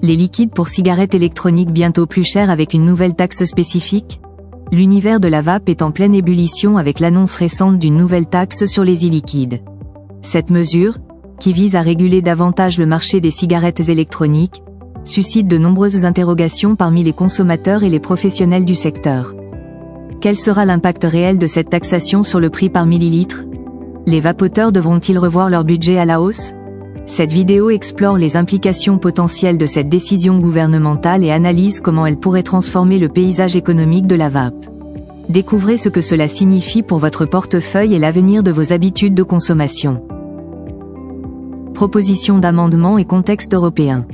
Les liquides pour cigarettes électroniques bientôt plus chers avec une nouvelle taxe spécifique? L'univers de la vape est en pleine ébullition avec l'annonce récente d'une nouvelle taxe sur les e-liquides. Cette mesure, qui vise à réguler davantage le marché des cigarettes électroniques, suscite de nombreuses interrogations parmi les consommateurs et les professionnels du secteur. Quel sera l'impact réel de cette taxation sur le prix par millilitre? Les vapoteurs devront-ils revoir leur budget à la hausse? Cette vidéo explore les implications potentielles de cette décision gouvernementale et analyse comment elle pourrait transformer le paysage économique de la vape. Découvrez ce que cela signifie pour votre portefeuille et l'avenir de vos habitudes de consommation. Proposition d'amendement et contexte européen.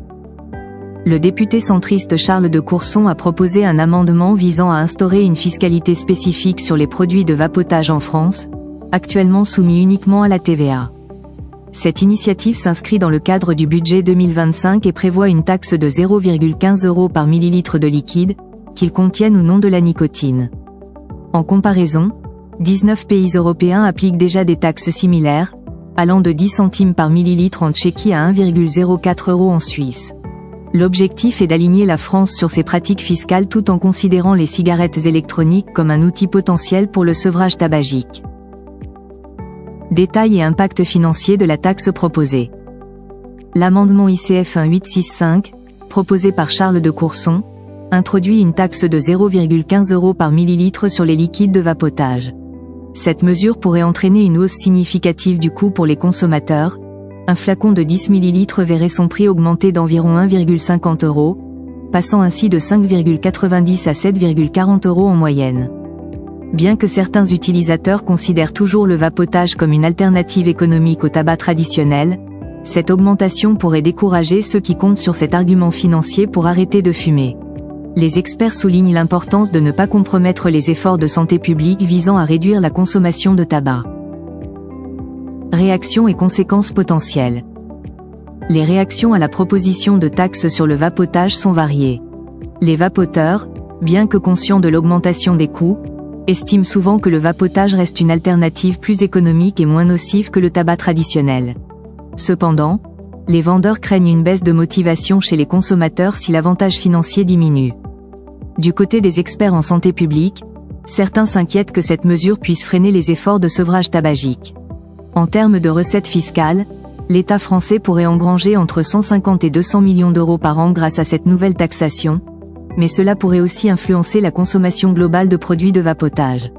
Le député centriste Charles de Courson a proposé un amendement visant à instaurer une fiscalité spécifique sur les produits de vapotage en France, actuellement soumis uniquement à la TVA. Cette initiative s'inscrit dans le cadre du budget 2025 et prévoit une taxe de 0,15 € par millilitre de liquide, qu'il contienne ou non de la nicotine. En comparaison, 19 pays européens appliquent déjà des taxes similaires, allant de 10 centimes par millilitre en Tchéquie à 1,04 € en Suisse. L'objectif est d'aligner la France sur ses pratiques fiscales tout en considérant les cigarettes électroniques comme un outil potentiel pour le sevrage tabagique. Détails et impact financier de la taxe proposée. L'amendement ICF 1865, proposé par Charles de Courson, introduit une taxe de 0,15 € par millilitre sur les liquides de vapotage. Cette mesure pourrait entraîner une hausse significative du coût pour les consommateurs. Un flacon de 10 ml verrait son prix augmenter d'environ 1,50 €, passant ainsi de 5,90 à 7,40 € en moyenne. Bien que certains utilisateurs considèrent toujours le vapotage comme une alternative économique au tabac traditionnel, cette augmentation pourrait décourager ceux qui comptent sur cet argument financier pour arrêter de fumer. Les experts soulignent l'importance de ne pas compromettre les efforts de santé publique visant à réduire la consommation de tabac. Réactions et conséquences potentielles. Les réactions à la proposition de taxe sur le vapotage sont variées. Les vapoteurs, bien que conscients de l'augmentation des coûts, estiment souvent que le vapotage reste une alternative plus économique et moins nocive que le tabac traditionnel. Cependant, les vendeurs craignent une baisse de motivation chez les consommateurs si l'avantage financier diminue. Du côté des experts en santé publique, certains s'inquiètent que cette mesure puisse freiner les efforts de sevrage tabagique. En termes de recettes fiscales, l'État français pourrait engranger entre 150 et 200 millions d'euros par an grâce à cette nouvelle taxation, mais cela pourrait aussi influencer la consommation globale de produits de vapotage.